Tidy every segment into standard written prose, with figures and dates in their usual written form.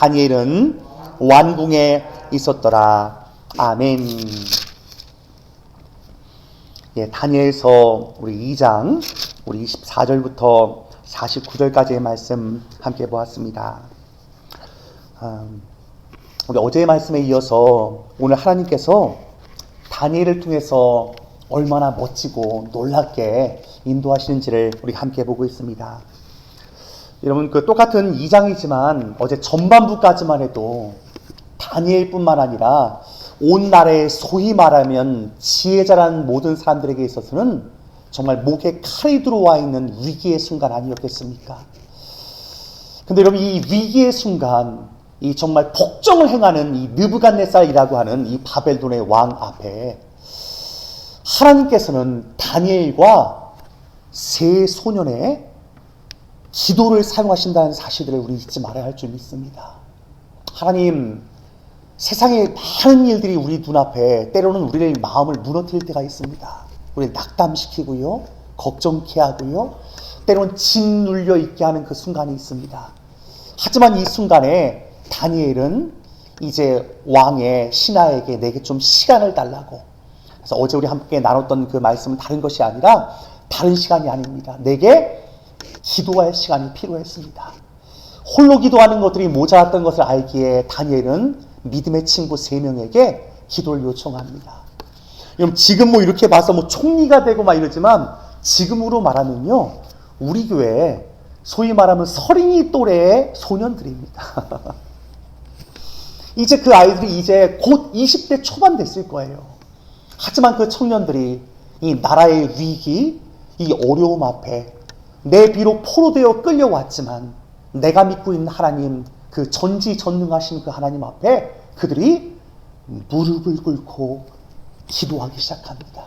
다니엘은 왕궁에 있었더라. 아멘. 예, 다니엘서 우리 2장 우리 24절부터 49절까지의 말씀 함께 보았습니다. 우리 어제의 말씀에 이어서 오늘 하나님께서 다니엘을 통해서 얼마나 멋지고 놀랍게 인도하시는지를 우리 함께 보고 있습니다. 여러분, 그 똑같은 2장이지만 어제 전반부까지만 해도 다니엘뿐만 아니라 온 나라에 소위 말하면 지혜자라는 모든 사람들에게 있어서는 정말 목에 칼이 들어와 있는 위기의 순간 아니었겠습니까? 근데 여러분, 이 위기의 순간, 이 정말 폭정을 행하는 이 느부갓네살이라고 하는 이 바벨론의 왕 앞에 하나님께서는 다니엘과 세 소년의 기도를 사용하신다는 사실들을 우리 잊지 말아야 할 줄 믿습니다. 하나님, 세상의 많은 일들이 우리 눈앞에 때로는 우리의 마음을 무너뜨릴 때가 있습니다. 우리를 낙담시키고요, 걱정케 하고요, 때로는 짓눌려 있게 하는 그 순간이 있습니다. 하지만 이 순간에 다니엘은 이제 왕의 신하에게 내게 좀 시간을 달라고, 그래서 어제 우리 함께 나눴던 그 말씀은 다른 것이 아니라 다른 시간이 아닙니다. 내게 기도할 시간이 필요했습니다. 홀로 기도하는 것들이 모자랐던 것을 알기에 다니엘은 믿음의 친구 3명에게 기도를 요청합니다. 그럼 지금 뭐 이렇게 봐서 총리가 되고 막 이러지만 지금으로 말하면요, 우리 교회 소위 말하면 서린이 또래의 소년들입니다. 이제 그 아이들이 이제 곧 20대 초반 됐을 거예요. 하지만 그 청년들이 이 나라의 위기, 이 어려움 앞에 내 비록 포로되어 끌려왔지만 내가 믿고 있는 하나님, 그 전지전능하신 그 하나님 앞에 그들이 무릎을 꿇고 기도하기 시작합니다.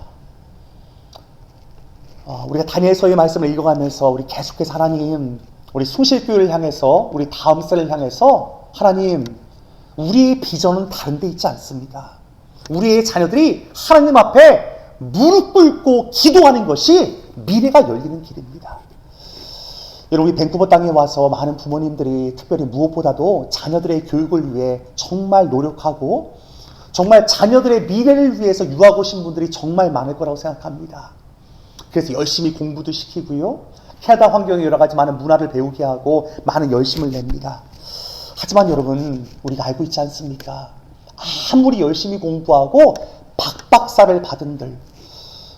우리가 다니엘서의 말씀을 읽어가면서 우리 계속해서 하나님, 우리 숭실교회를 향해서, 우리 다음 세를 향해서 하나님, 우리의 비전은 다른 데 있지 않습니다. 우리의 자녀들이 하나님 앞에 무릎 꿇고 기도하는 것이 미래가 열리는 길입니다. 여러분, 우리 밴쿠버 땅에 와서 많은 부모님들이 특별히 무엇보다도 자녀들의 교육을 위해 정말 노력하고 정말 자녀들의 미래를 위해서 유학 오신 분들이 정말 많을 거라고 생각합니다. 그래서 열심히 공부도 시키고요, 캐나다 환경에 여러 가지 많은 문화를 배우게 하고 많은 열심을 냅니다. 하지만 여러분, 우리가 알고 있지 않습니까? 아무리 열심히 공부하고 박박사를 받은들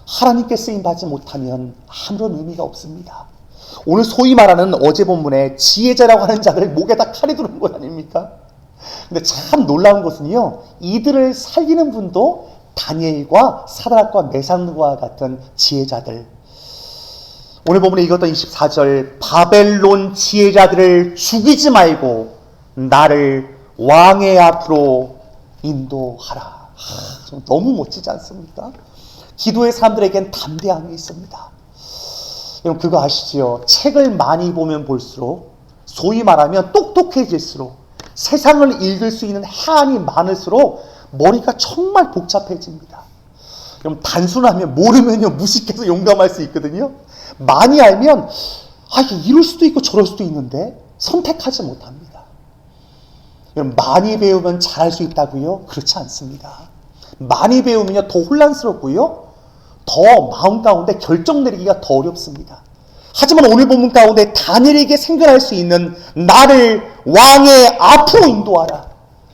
하나님께 쓰임받지 못하면 아무런 의미가 없습니다. 오늘 소위 말하는 어제 본문에 지혜자라고 하는 자들 목에다 칼이 들어온 것 아닙니까? 근데 참 놀라운 것은요, 이들을 살리는 분도 다니엘과 사드락과 메삭과 같은 지혜자들. 오늘 본문에 읽었던 24절, 바벨론 지혜자들을 죽이지 말고 나를 왕의 앞으로 인도하라. 너무 멋지지 않습니까? 기도의 사람들에겐 담대함이 있습니다. 여러분, 그거 아시지요? 책을 많이 보면 볼수록, 소위 말하면 똑똑해질수록, 세상을 읽을 수 있는 해안이 많을수록 머리가 정말 복잡해집니다. 여러분, 단순하면, 모르면요, 무식해서 용감할 수 있거든요. 많이 알면 이게 이럴 수도 있고 저럴 수도 있는데 선택하지 못합니다. 여러분, 많이 배우면 잘할 수 있다고요? 그렇지 않습니다. 많이 배우면요, 더 혼란스럽고요, 더 마음 가운데 결정 내리기가 더 어렵습니다. 하지만 오늘 본문 가운데 다니엘에게 생겨날 수 있는 나를 왕의 앞으로 인도하라.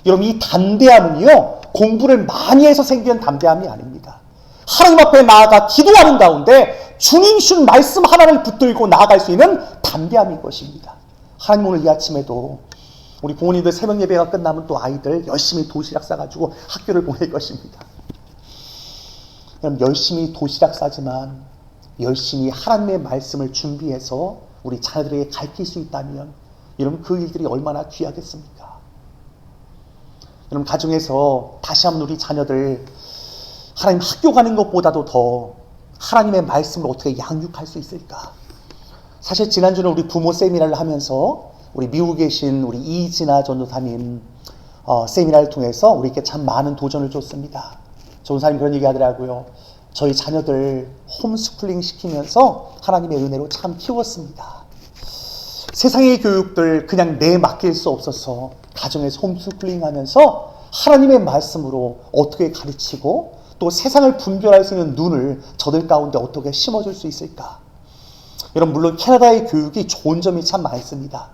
여러분, 이 담대함은요, 공부를 많이 해서 생기는 담대함이 아닙니다. 하나님 앞에 나아가 기도하는 가운데 주님 준 말씀 하나를 붙들고 나아갈 수 있는 담대함인 것입니다. 하나님, 오늘 이 아침에도 우리 부모님들 새벽 예배가 끝나면 또 아이들 열심히 도시락 싸가지고 학교를 보낼 것입니다. 열심히 도시락 싸지만 열심히 하나님의 말씀을 준비해서 우리 자녀들에게 가르칠 수 있다면 여러분, 그 일들이 얼마나 귀하겠습니까? 여러분, 가정에서 다시 한번 우리 자녀들 하나님 학교 가는 것보다도 더 하나님의 말씀을 어떻게 양육할 수 있을까? 사실 지난주는 우리 부모 세미나를 하면서 우리 미국에 계신 우리 이진아 전도사님 세미나를 통해서 우리에게 참 많은 도전을 줬습니다. 전도사님 그런 얘기 하더라고요. 저희 자녀들 홈스쿨링 시키면서 하나님의 은혜로 참 키웠습니다. 세상의 교육들 그냥 내맡길 수 없어서 가정에서 홈스쿨링하면서 하나님의 말씀으로 어떻게 가르치고 또 세상을 분별할 수 있는 눈을 저들 가운데 어떻게 심어줄 수 있을까? 여러분, 물론 캐나다의 교육이 좋은 점이 참 많습니다.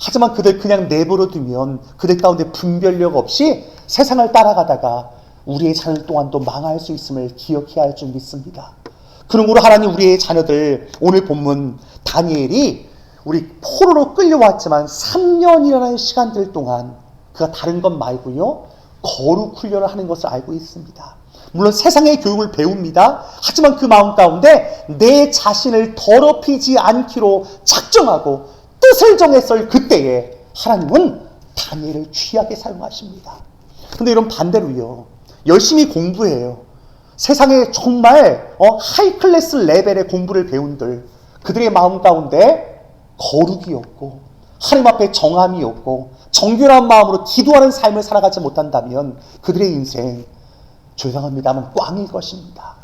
하지만 그들 그냥 내버려 두면 그들 가운데 분별력 없이 세상을 따라가다가 우리의 자녀 또한도 망할 수 있음을 기억해야 할 줄 믿습니다. 그러므로 하나님, 우리의 자녀들, 오늘 본문 다니엘이 우리 포로로 끌려왔지만 3년이라는 시간들 동안 그가 다른 것 말고요, 거룩 훈련을 하는 것을 알고 있습니다. 물론 세상의 교육을 배웁니다. 하지만 그 마음 가운데 내 자신을 더럽히지 않기로 작정하고 뜻을 정했을 그때에 하나님은 다니엘을 귀하게 사용하십니다. 근데 이런 반대로요, 열심히 공부해요. 세상에 정말 하이클래스 레벨의 공부를 배운들, 그들의 마음 가운데 거룩이 없고 하나님 앞에 정함이 없고 정결한 마음으로 기도하는 삶을 살아가지 못한다면 그들의 인생, 죄송합니다만 꽝일 것입니다.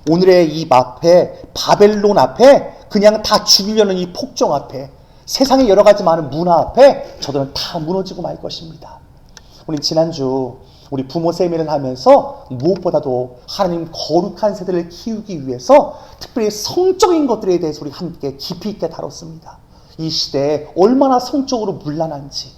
오늘의 이 앞에, 바벨론 앞에, 그냥 다 죽이려는 이 폭정 앞에, 세상의 여러 가지 많은 문화 앞에 저들은 다 무너지고 말 것입니다. 우리 지난주 우리 부모 세미를 하면서 무엇보다도 하나님 거룩한 세대를 키우기 위해서 특별히 성적인 것들에 대해서 우리 함께 깊이 있게 다뤘습니다. 이 시대에 얼마나 성적으로 문란한지,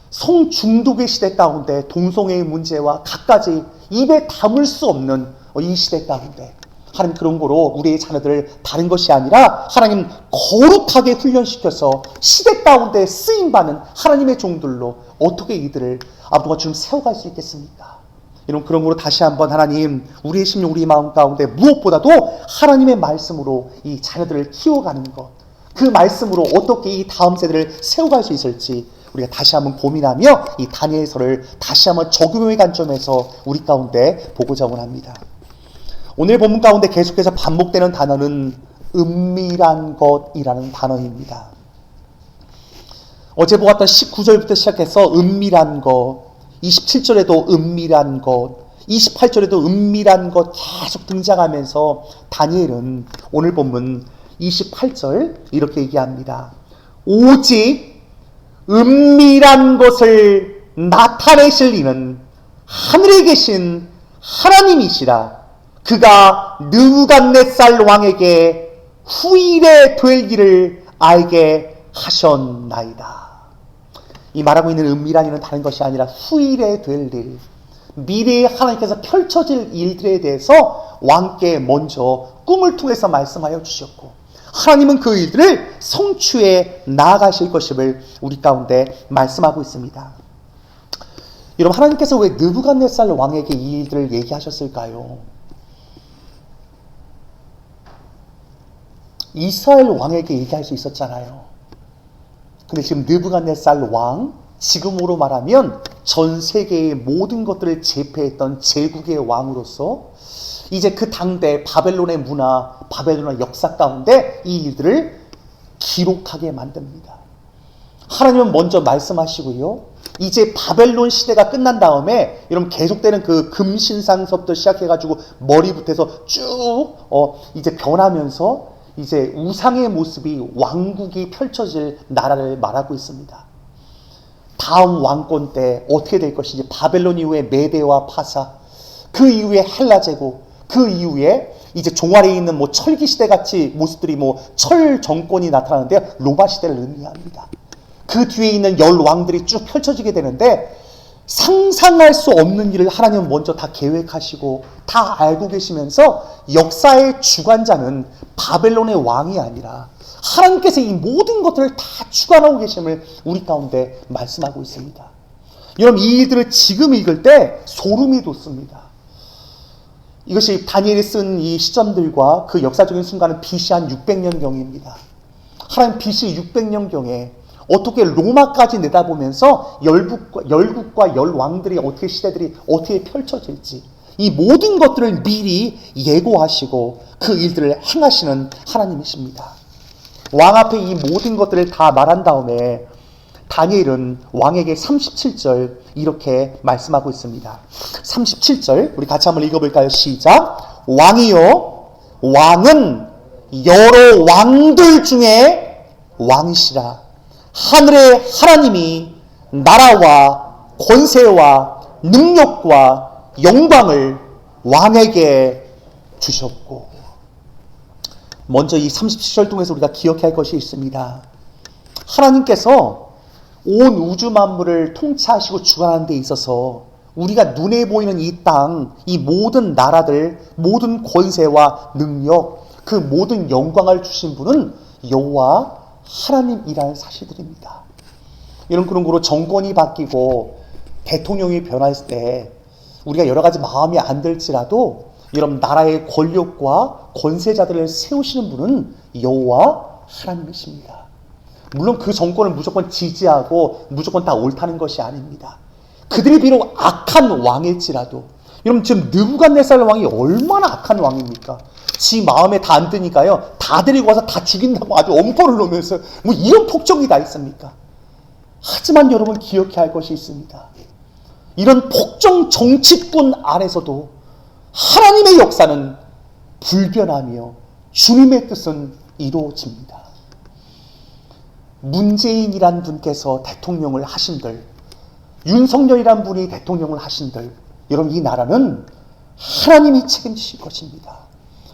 성중독의 시대 가운데 동성애의 문제와 갖가지 입에 담을 수 없는 이 시대 가운데 하나님, 그런 거로 우리의 자녀들을 다른 것이 아니라 하나님 거룩하게 훈련시켜서 시대 가운데 쓰임받는 하나님의 종들로 어떻게 이들을 앞으로 좀 세워갈 수 있겠습니까? 이런 그런 거로 다시 한번 하나님, 우리의 심령, 우리의 마음 가운데 무엇보다도 하나님의 말씀으로 이 자녀들을 키워가는 것, 그 말씀으로 어떻게 이 다음 세대를 세워갈 수 있을지 우리가 다시 한번 고민하며 이 다니엘서를 다시 한번 적용의 관점에서 우리 가운데 보고자 원합니다. 오늘 본문 가운데 계속해서 반복되는 단어는 은밀한 것이라는 단어입니다. 어제 보았던 19절부터 시작해서 은밀한 것, 27절에도 은밀한 것, 28절에도 은밀한 것 계속 등장하면서 다니엘은 오늘 본문 28절 이렇게 얘기합니다. 오직 은밀한 것을 나타내실 이는 하늘에 계신 하나님이시라. 그가 느부갓네살 왕에게 후일에 될 일을 알게 하셨나이다. 이 말하고 있는 은밀한 일은 다른 것이 아니라 후일에 될 일, 미래에 하나님께서 펼쳐질 일들에 대해서 왕께 먼저 꿈을 통해서 말씀하여 주셨고, 하나님은 그 일들을 성취해 나아가실 것임을 우리 가운데 말씀하고 있습니다. 여러분, 하나님께서 왜 느부갓네살 왕에게 이 일들을 얘기하셨을까요? 이스라엘 왕에게 얘기할 수 있었잖아요. 근데 지금 느부갓네살 왕, 지금으로 말하면 전 세계의 모든 것들을 제패했던 제국의 왕으로서 이제 그 당대 바벨론의 문화, 바벨론의 역사 가운데 이 일들을 기록하게 만듭니다. 하나님은 먼저 말씀하시고요, 이제 바벨론 시대가 끝난 다음에 여러분 계속되는 그 금신상서부터 시작해가지고 머리부터 해서 쭉 이제 변하면서 이제 우상의 모습이 왕국이 펼쳐질 나라를 말하고 있습니다. 다음 왕권 때 어떻게 될 것인지, 바벨론 이후에 메대와 파사, 그 이후에 헬라 제국, 그 이후에 이제 종아리에 있는 철기 시대 같이 모습들이 철 정권이 나타나는데 로마 시대를 의미합니다. 그 뒤에 있는 열 왕들이 쭉 펼쳐지게 되는데 상상할 수 없는 일을 하나님은 먼저 다 계획하시고 다 알고 계시면서 역사의 주관자는 바벨론의 왕이 아니라 하나님께서 이 모든 것들을 다 주관하고 계심을 우리 가운데 말씀하고 있습니다. 여러분, 이 일들을 지금 읽을 때 소름이 돋습니다. 이것이 다니엘이 쓴 이 시점들과 그 역사적인 순간은 BC 한 600년경입니다. 하나님 BC 600년경에 어떻게 로마까지 내다보면서 열국과 열왕들이 어떻게 시대들이 어떻게 펼쳐질지, 이 모든 것들을 미리 예고하시고 그 일들을 행하시는 하나님이십니다. 왕 앞에 이 모든 것들을 다 말한 다음에 다니엘은 왕에게 37절 이렇게 말씀하고 있습니다. 37절 우리 같이 한번 읽어볼까요? 시작. 왕이요, 왕은 여러 왕들 중에 왕이시라. 하늘의 하나님이 나라와 권세와 능력과 영광을 왕에게 주셨고. 먼저 이 37절 통해서 우리가 기억해야 할 것이 있습니다. 하나님께서 온 우주 만물을 통치하시고 주관하는 데 있어서 우리가 눈에 보이는 이 땅, 이 모든 나라들, 모든 권세와 능력, 그 모든 영광을 주신 분은 여호와 하나님이라는 사실들입니다. 이런 그런 거로 정권이 바뀌고 대통령이 변화했을 때 우리가 여러 가지 마음이 안 들지라도 여러분 나라의 권력과 권세자들을 세우시는 분은 여호와 하나님이십니다. 물론 그 정권을 무조건 지지하고 무조건 다 옳다는 것이 아닙니다. 그들이 비록 악한 왕일지라도, 여러분 지금 느부갓네살 왕이 얼마나 악한 왕입니까? 지 마음에 다 안 드니까요, 다 데리고 와서 다 죽인다고 아주 엄포를 놓으면서 뭐 이런 폭정이 다 있습니까? 하지만 여러분 기억해야 할 것이 있습니다. 이런 폭정 정치권 안에서도 하나님의 역사는 불변하며 주님의 뜻은 이루어집니다. 문재인이란 분께서 대통령을 하신들, 윤석열이란 분이 대통령을 하신들, 여러분 이 나라는 하나님이 책임지실 것입니다.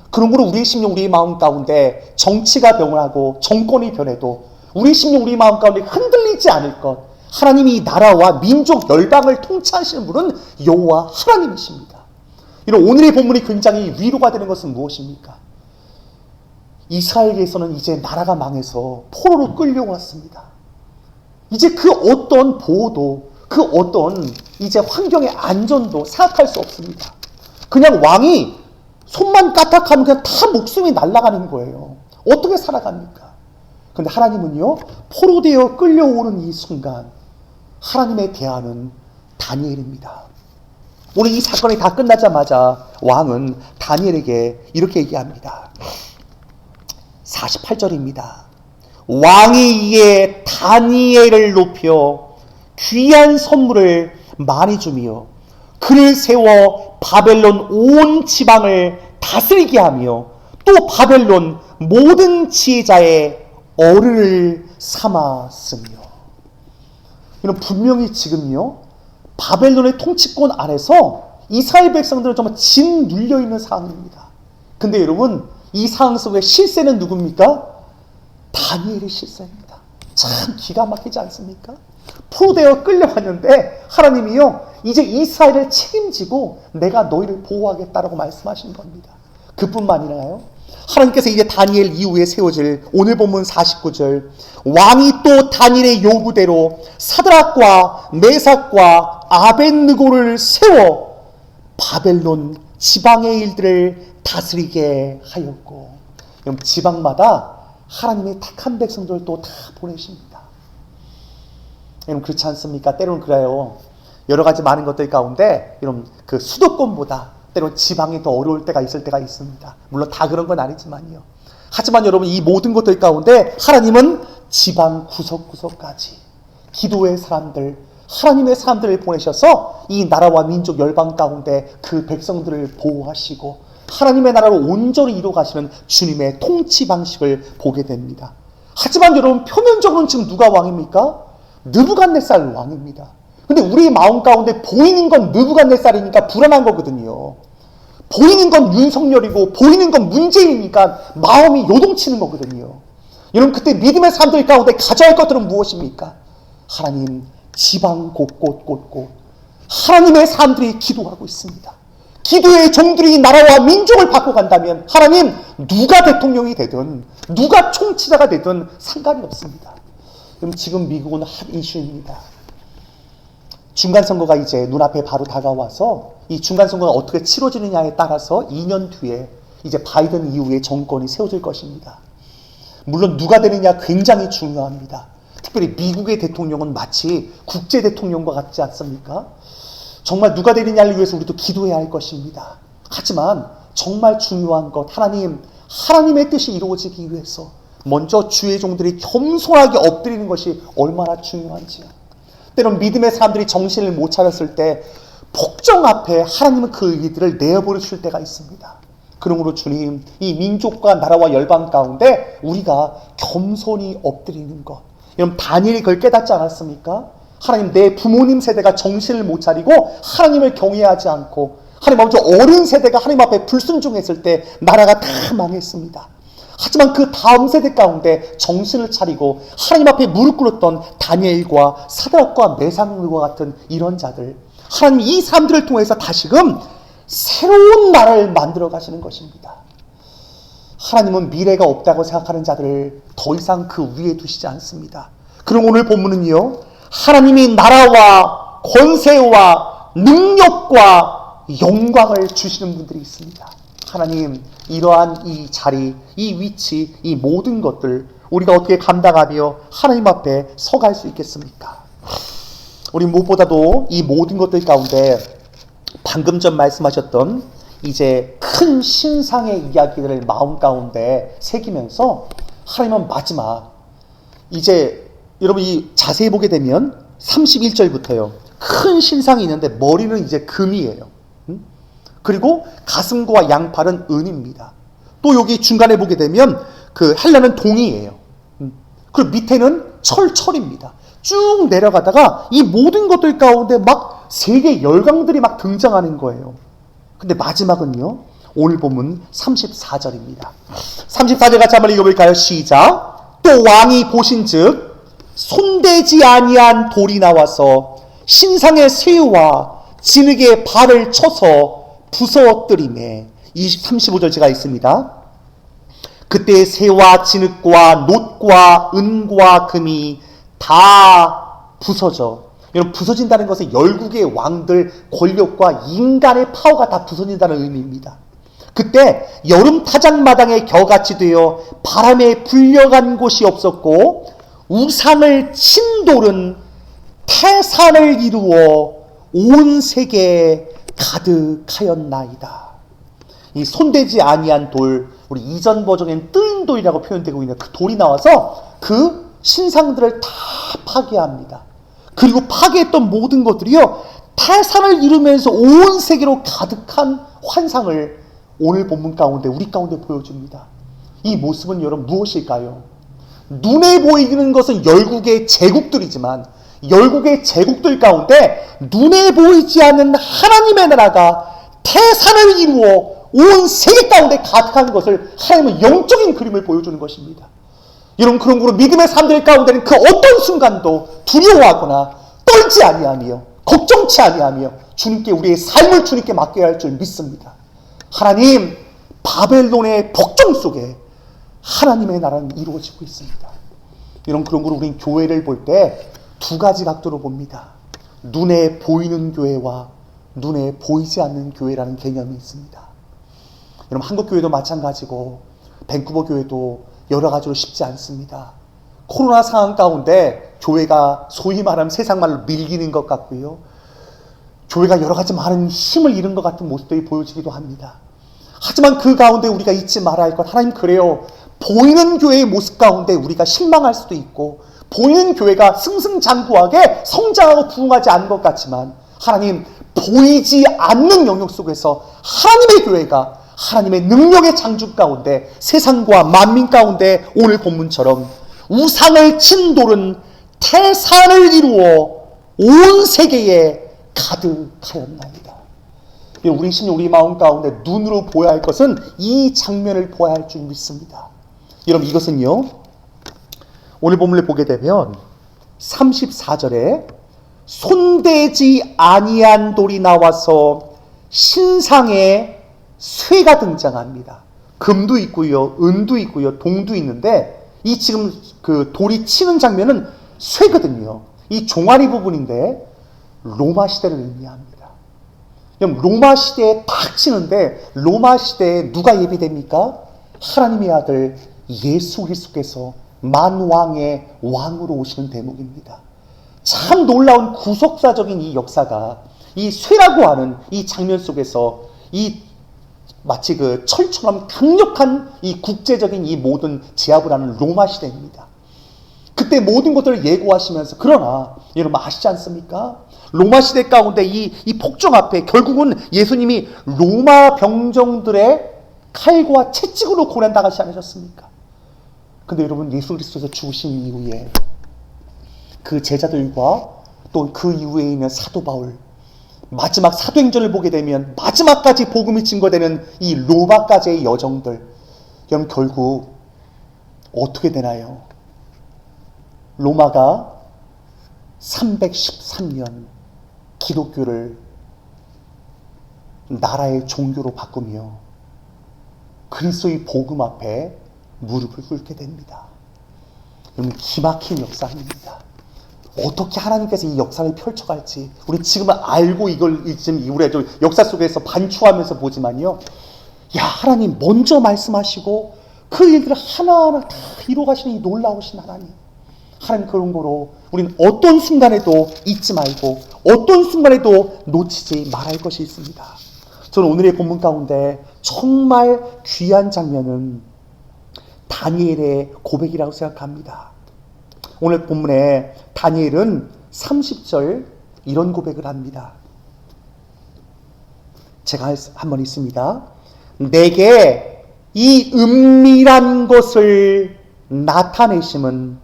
그러므로 우리의 심령, 우리의 마음 가운데 정치가 변하고 정권이 변해도 우리의 심령, 우리의 마음 가운데 흔들리지 않을 것, 하나님이 이 나라와 민족 열방을 통치하시는 분은 여호와 하나님이십니다. 이런 오늘의 본문이 굉장히 위로가 되는 것은 무엇입니까? 이스라엘에서는 이제 나라가 망해서 포로로 끌려왔습니다. 이제 그 어떤 보호도, 그 어떤 이제 환경의 안전도 생각할 수 없습니다. 그냥 왕이 손만 까딱하면 그냥 다 목숨이 날아가는 거예요. 어떻게 살아갑니까? 근데 하나님은요, 포로되어 끌려오는 이 순간 하나님의 대안은 다니엘입니다. 오늘 이 사건이 다 끝나자마자 왕은 다니엘에게 이렇게 얘기합니다. 48절입니다. 왕이 이에 다니엘을 높여 귀한 선물을 많이 주며 그를 세워 바벨론 온 지방을 다스리게 하며 또 바벨론 모든 지혜자의 어른을 삼았으며. 이런 분명히 지금요, 바벨론의 통치권 아래서 이스라엘 백성들은 정말 짓눌려 있는 상황입니다. 근데 여러분 이 상황 속에 실세는 누굽니까? 다니엘의 실세입니다. 참 기가 막히지 않습니까? 포로되어 끌려왔는데 하나님이요, 이제 이스라엘을 책임지고 내가 너희를 보호하겠다라고 말씀하신 겁니다. 그뿐만 아니라요, 하나님께서 이제 다니엘 이후에 세워질 오늘 본문 49절, 왕이 또 다니엘의 요구대로 사드락과 메삭과 아벳느고를 세워 바벨론 지방의 일들을 다스리게 하였고. 그럼 지방마다 하나님의 택한 백성들을 또 다 보내십니다. 여러분 그렇지 않습니까? 때로는 그래요. 여러 가지 많은 것들 가운데 여러분 그 수도권보다 때로는 지방이 더 어려울 때가 있을 때가 있습니다. 물론 다 그런 건 아니지만요. 하지만 여러분 이 모든 것들 가운데 하나님은 지방 구석구석까지 기도의 사람들, 하나님의 사람들을 보내셔서 이 나라와 민족 열방 가운데 그 백성들을 보호하시고 하나님의 나라를 온전히 이루어가시는 주님의 통치 방식을 보게 됩니다. 하지만 여러분 표면적으로는 지금 누가 왕입니까? 느부갓네살 왕입니다. 근데 우리 마음 가운데 보이는 건 느부갓네살이니까 불안한 거거든요. 보이는 건 윤석열이고 보이는 건 문재인이니까 마음이 요동치는 거거든요. 여러분 그때 믿음의 사람들 가운데 가져야 할 것들은 무엇입니까? 하나님 지방 곳곳 하나님의 사람들이 기도하고 있습니다. 기도의 종들이 나라와 민족을 바꿔간다면 하나님 누가 대통령이 되든 누가 총치자가 되든 상관이 없습니다. 그럼 지금 미국은 핫 이슈입니다. 중간선거가 이제 눈앞에 바로 다가와서 이 중간선거가 어떻게 치러지느냐에 따라서 2년 뒤에 이제 바이든 이후에 정권이 세워질 것입니다. 물론 누가 되느냐 굉장히 중요합니다. 특별히 미국의 대통령은 마치 국제 대통령과 같지 않습니까? 정말 누가 되느냐를 위해서 우리도 기도해야 할 것입니다. 하지만 정말 중요한 것, 하나님의 뜻이 이루어지기 위해서 먼저 주의 종들이 겸손하게 엎드리는 것이 얼마나 중요한지요. 때론 믿음의 사람들이 정신을 못 차렸을 때 폭정 앞에 하나님은 그 일들을 내어버리실 때가 있습니다. 그러므로 주님, 이 민족과 나라와 열방 가운데 우리가 겸손히 엎드리는 것. 여러분, 다니엘이 그걸 깨닫지 않았습니까? 하나님, 내 부모님 세대가 정신을 못 차리고 하나님을 경외하지 않고 하나님 아버지 어른 세대가 하나님 앞에 불순종했을 때 나라가 다 망했습니다. 하지만 그 다음 세대 가운데 정신을 차리고 하나님 앞에 무릎 꿇었던 다니엘과 사드락과 메삭과 같은 이런 자들, 하나님 이 사람들을 통해서 다시금 새로운 나라를 만들어 가시는 것입니다. 하나님은 미래가 없다고 생각하는 자들을 더 이상 그 위에 두시지 않습니다. 그럼 오늘 본문은요, 하나님이 나라와 권세와 능력과 영광을 주시는 분들이 있습니다. 하나님, 이러한 이 자리, 이 위치, 이 모든 것들 우리가 어떻게 감당하며 하나님 앞에 서갈 수 있겠습니까? 우리 무엇보다도 이 모든 것들 가운데 방금 전 말씀하셨던 이제 큰 신상의 이야기들을 마음 가운데 새기면서 하나님은 마지막 이제 여러분 이 자세히 보게 되면 31절부터요. 큰 신상이 있는데 머리는 이제 금이에요. 그리고 가슴과 양팔은 은입니다. 또 여기 중간에 보게 되면 그 헬라는 동이에요. 그리고 밑에는 철입니다. 쭉 내려가다가 이 모든 것들 가운데 막 세계 열강들이 막 등장하는 거예요. 근데 마지막은요, 오늘 본문 34절입니다. 34절 같이 한번 읽어볼까요? 시작. 또 왕이 보신즉 손대지 아니한 돌이 나와서 신상의 쇠와 진흙에 발을 쳐서 부서뜨리매. 35절 제가 있습니다. 그때 쇠와 진흙과 놋과 은과 금이 다 부서져. 여러분, 부서진다는 것은 열국의 왕들 권력과 인간의 파워가 다 부서진다는 의미입니다. 그때 여름 타작마당에 겨같이 되어 바람에 불려간 곳이 없었고 우상을 친 돌은 태산을 이루어 온 세계에 가득하였나이다. 이 손대지 아니한 돌, 우리 이전 버전엔 뜨인 돌이라고 표현되고 있는 그 돌이 나와서 그 신상들을 다 파괴합니다. 그리고 파괴했던 모든 것들이요, 태산을 이루면서 온 세계로 가득한 환상을 오늘 본문 가운데 우리 가운데 보여줍니다. 이 모습은 여러분 무엇일까요? 눈에 보이는 것은 열국의 제국들이지만 열국의 제국들 가운데 눈에 보이지 않는 하나님의 나라가 태산을 이루어 온 세계 가운데 가득한 것을 하나님은 영적인 그림을 보여주는 것입니다. 여러분, 그런 거로 믿음의 사람들 가운데는 그 어떤 순간도 두려워하거나 떨지 아니하며 걱정치 아니하며 주님께 우리의 삶을 주님께 맡겨야 할 줄 믿습니다. 하나님, 바벨론의 폭정 속에 하나님의 나라는 이루어지고 있습니다. 이런 그런 거로 우리는 교회를 볼 때 두 가지 각도로 봅니다. 눈에 보이는 교회와 눈에 보이지 않는 교회라는 개념이 있습니다. 여러분, 한국 교회도 마찬가지고 밴쿠버 교회도 여러 가지로 쉽지 않습니다. 코로나 상황 가운데 교회가 소위 말하면 세상 말로 밀리는 것 같고요. 교회가 여러 가지 많은 힘을 잃은 것 같은 모습들이 보여지기도 합니다. 하지만 그 가운데 우리가 잊지 말아야 할 것, 하나님 그래요. 보이는 교회의 모습 가운데 우리가 실망할 수도 있고 보이는 교회가 승승장구하게 성장하고 부흥하지 않은 것 같지만 하나님, 보이지 않는 영역 속에서 하나님의 교회가 하나님의 능력의 장주 가운데 세상과 만민 가운데 오늘 본문처럼 우상을 친 돌은 태산을 이루어 온 세계에 가득하였나이다. 우리 심령, 우리 마음 가운데 눈으로 보아야 할 것은 이 장면을 보아야 할 줄 믿습니다. 여러분, 이것은요, 오늘 본문을 보게 되면 34절에 손대지 아니한 돌이 나와서 신상에 쇠가 등장합니다. 금도 있고요, 은도 있고요, 동도 있는데 이 지금 그 돌이 치는 장면은 쇠거든요. 이 종아리 부분인데 로마 시대를 의미합니다. 로마 시대에 탁 치는데 로마 시대에 누가 예비됩니까? 하나님의 아들 예수 그리스도께서 만왕의 왕으로 오시는 대목입니다. 참 놀라운 구속사적인 이 역사가 이 쇠라고 하는 이 장면 속에서 이 마치 그 철처럼 강력한 이 국제적인 이 모든 제압을 하는 로마 시대입니다. 그때 모든 것들을 예고하시면서, 그러나 여러분 아시지 않습니까? 로마 시대 가운데 이 폭정 앞에 결국은 예수님이 로마 병정들의 칼과 채찍으로 고난당하지 않으셨습니까? 근데 여러분, 예수 그리스도께서 죽으신 이후에 그 제자들과 또 그 이후에 있는 사도 바울, 마지막 사도행전을 보게 되면 마지막까지 복음이 증거되는 이 로마까지의 여정들, 여러분 결국 어떻게 되나요? 로마가 313년 기독교를 나라의 종교로 바꾸며 그리스도의 복음 앞에 무릎을 꿇게 됩니다. 여러분, 기막힌 역사입니다. 어떻게 하나님께서 이 역사를 펼쳐갈지 우리 지금은 알고 이걸 지금 우리가 역사 속에서 반추하면서 보지만요, 야, 하나님 먼저 말씀하시고 그 일들을 하나하나 다 이루어가시는 이 놀라우신 하나님, 그런 거로 우리는 어떤 순간에도 잊지 말고 어떤 순간에도 놓치지 말할 것이 있습니다. 저는 오늘의 본문 가운데 정말 귀한 장면은 다니엘의 고백이라고 생각합니다. 오늘 본문에 다니엘은 30절 이런 고백을 합니다. 제가 한번 읽습니다. 내게 이 은밀한 것을 나타내심은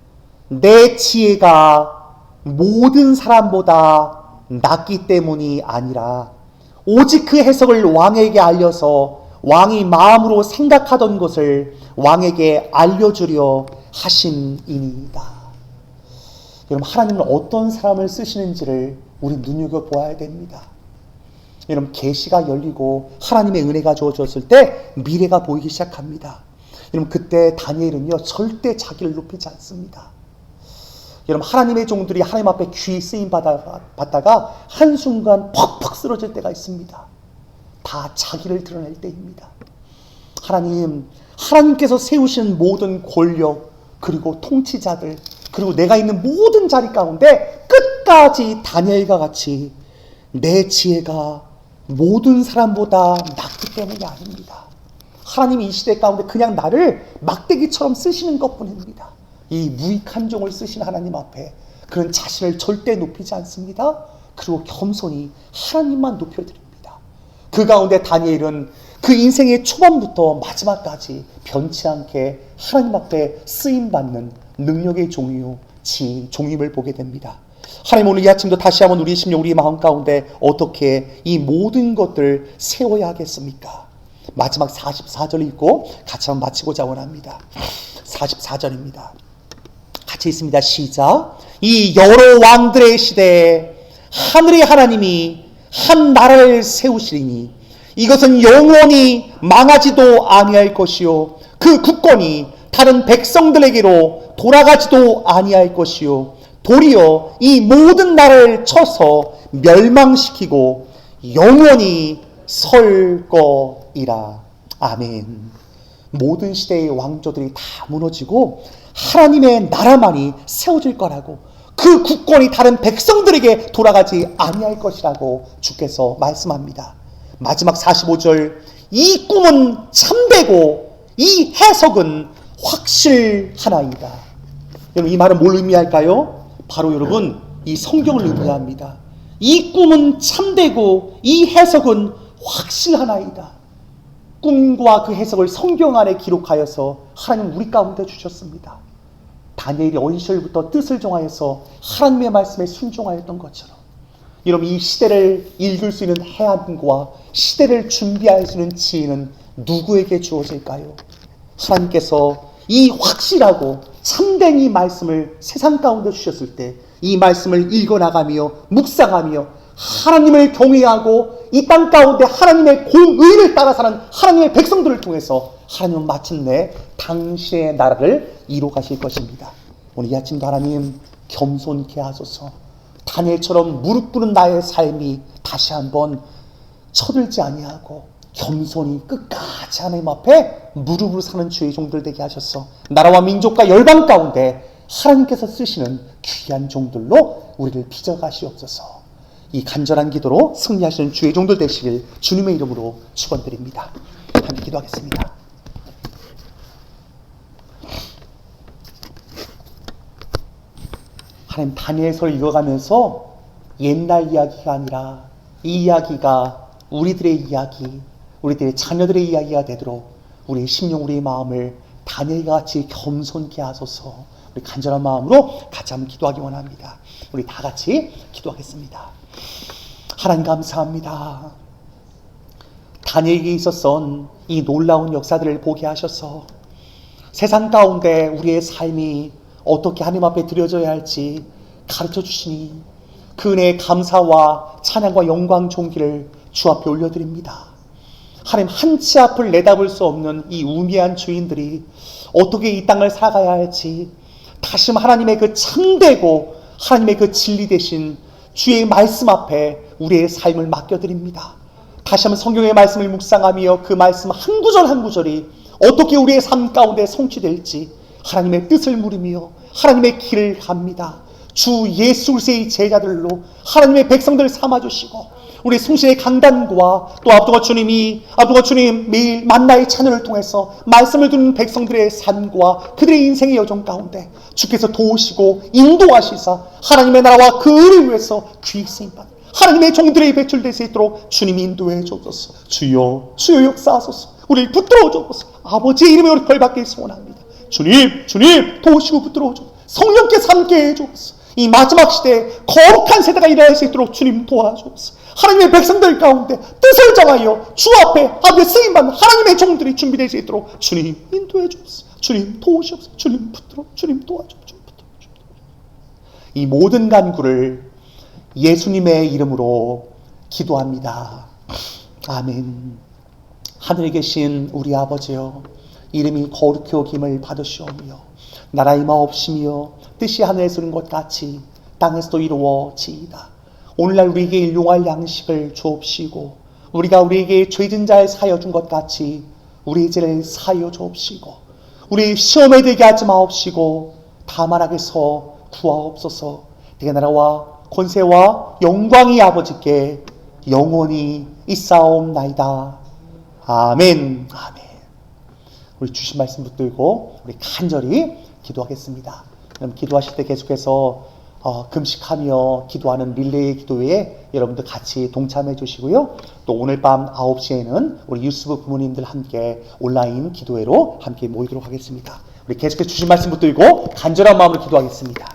내 지혜가 모든 사람보다 낫기 때문이 아니라 오직 그 해석을 왕에게 알려서 왕이 마음으로 생각하던 것을 왕에게 알려주려 하심이니이다. 여러분, 하나님은 어떤 사람을 쓰시는지를 우리 눈여겨보아야 됩니다. 여러분, 계시가 열리고 하나님의 은혜가 주어졌을 때 미래가 보이기 시작합니다. 여러분, 그때 다니엘은요 절대 자기를 높이지 않습니다. 여러분, 하나님의 종들이 하나님 앞에 귀히 쓰임 받다가 한순간 퍽퍽 쓰러질 때가 있습니다. 다 자기를 드러낼 때입니다. 하나님께서 세우신 모든 권력 그리고 통치자들 그리고 내가 있는 모든 자리 가운데 끝까지 다니엘과 같이 내 지혜가 모든 사람보다 낫기 때문이 아닙니다. 하나님이 이 시대 가운데 그냥 나를 막대기처럼 쓰시는 것뿐입니다. 이 무익한 종을 쓰신 하나님 앞에 그런 자신을 절대 높이지 않습니다. 그리고 겸손히 하나님만 높여드립니다. 그 가운데 다니엘은 그 인생의 초반부터 마지막까지 변치 않게 하나님 앞에 쓰임받는 능력의 종임을 보게 됩니다. 하나님, 오늘 이 아침도 다시 한번 우리 심령, 우리 마음 가운데 어떻게 이 모든 것들을 세워야 하겠습니까? 마지막 44절 읽고 같이 한번 마치고자 원합니다. 44절입니다. 같이 있습니다. 시작. 이 여러 왕들의 시대에 하늘의 하나님이 한 나라를 세우시리니 이것은 영원히 망하지도 아니할 것이요 그 국권이 다른 백성들에게로 돌아가지도 아니할 것이요 도리어 이 모든 나라를 쳐서 멸망시키고 영원히 설 거이라. 아멘. 모든 시대의 왕조들이 다 무너지고 하나님의 나라만이 세워질 거라고, 그 국권이 다른 백성들에게 돌아가지 아니할 것이라고 주께서 말씀합니다. 마지막 45절, 이 꿈은 참되고 이 해석은 확실하나이다. 여러분, 이 말은 뭘 의미할까요? 바로 여러분, 이 성경을 의미합니다. 이 꿈은 참되고 이 해석은 확실하나이다. 꿈과 그 해석을 성경 안에 기록하여서 하나님 우리 가운데 주셨습니다. 다니엘이 어린 시절부터 뜻을 정하여서 하나님의 말씀에 순종하였던 것처럼 여러분, 이 시대를 읽을 수 있는 해안과 시대를 준비할 수 있는 지혜는 누구에게 주어질까요? 하나님께서 이 확실하고 참된 이 말씀을 세상 가운데 주셨을 때 이 말씀을 읽어나가며 묵상하며 하나님을 경외하고 이 땅 가운데 하나님의 공의를 따라 사는 하나님의 백성들을 통해서 하나님은 마침내 당신의 나라를 이루어 가실 것입니다. 오늘 이 아침도 하나님 겸손케 하소서. 다니엘처럼 무릎 꿇는 나의 삶이 다시 한번 쳐들지 아니하고 겸손히 끝까지 하나님 앞에 무릎으로 사는 주의 종들 되게 하셔서 나라와 민족과 열방 가운데 하나님께서 쓰시는 귀한 종들로 우리를 빚어가시옵소서. 이 간절한 기도로 승리하시는 주의 종들 되시길 주님의 이름으로 축원드립니다. 함께 기도하겠습니다. 하나님, 다니엘서를 읽어가면서 옛날 이야기가 아니라 이 이야기가 우리들의 이야기, 우리들의 자녀들의 이야기가 되도록 우리의 심령, 우리의 마음을 다니엘과 같이 겸손케 하소서. 우리 간절한 마음으로 같이 한번 기도하기 원합니다. 우리 다 같이 기도하겠습니다. 하나님 감사합니다. 다니엘에게 있었던 이 놀라운 역사들을 보게 하셔서 세상 가운데 우리의 삶이 어떻게 하나님 앞에 드려져야 할지 가르쳐 주시니 그 은혜의 감사와 찬양과 영광 존귀를 주 앞에 올려드립니다. 하나님, 한 치 앞을 내다볼 수 없는 이 우미한 주인들이 어떻게 이 땅을 살아가야 할지 다시 하나님의 그 참되고 하나님의 그 진리 되신 주의 말씀 앞에 우리의 삶을 맡겨드립니다. 다시 한번 성경의 말씀을 묵상하며 그 말씀 한 구절 한 구절이 어떻게 우리의 삶 가운데 성취될지 하나님의 뜻을 물으며 하나님의 길을 갑니다. 주 예수 그리스도의 제자들로 하나님의 백성들을 삼아주시고 우리 송신의 강단과 또 앞두고 주님 매일 만나의 찬양을 통해서 말씀을 듣는 백성들의 삶과 그들의 인생의 여정 가운데 주께서 도우시고 인도하시사 하나님의 나라와 그 의를 위해서 귀히 쓰임받는 하나님의 종들의 배출될 수 있도록 주님이 인도해 주옵소서. 주여 역사하소서. 우리를 붙들어 주옵소서. 아버지의 이름에 우리 벌받게 소원합니다. 주님 도우시고 붙들어 주옵소서. 성령께서 함께 해 주옵소서. 이 마지막 시대에 거룩한 세대가 일어날 수 있도록 주님 도와주옵소서. 하나님의 백성들 가운데 뜻을 정하여 주 앞에 쓰임받는 하나님의 종들이 준비될 수 있도록 주님 인도해 주옵소서. 주님 도우시옵소서. 주님 도와주옵소서. 이 모든 간구를 예수님의 이름으로 기도합니다. 아멘. 하늘에 계신 우리 아버지여, 이름이 거룩히 여김을 받으시오며 나라의 마옵시며 뜻이 하늘에서 이룬 것 같이 땅에서도 이루어지이다. 오늘날 우리에게 일용할 양식을 주옵시고 우리가 우리에게 죄진 자를 사하여 준 것 같이 우리의 죄를 사하여 주옵시고 우리 시험에 들게 하지 마옵시고 다만 악에서 구하옵소서. 내게 나라와 권세와 영광이 아버지께 영원히 있사옵나이다. 아멘. 우리 주신 말씀 붙들고 우리 간절히 기도하겠습니다. 그럼 기도하실 때 계속해서 금식하며 기도하는 릴레이 기도회에 여러분들 같이 동참해 주시고요. 또 오늘 밤 9시에는 우리 유스부 부모님들 함께 온라인 기도회로 함께 모이도록 하겠습니다. 우리 계속해서 주신 말씀 붙들고 간절한 마음으로 기도하겠습니다.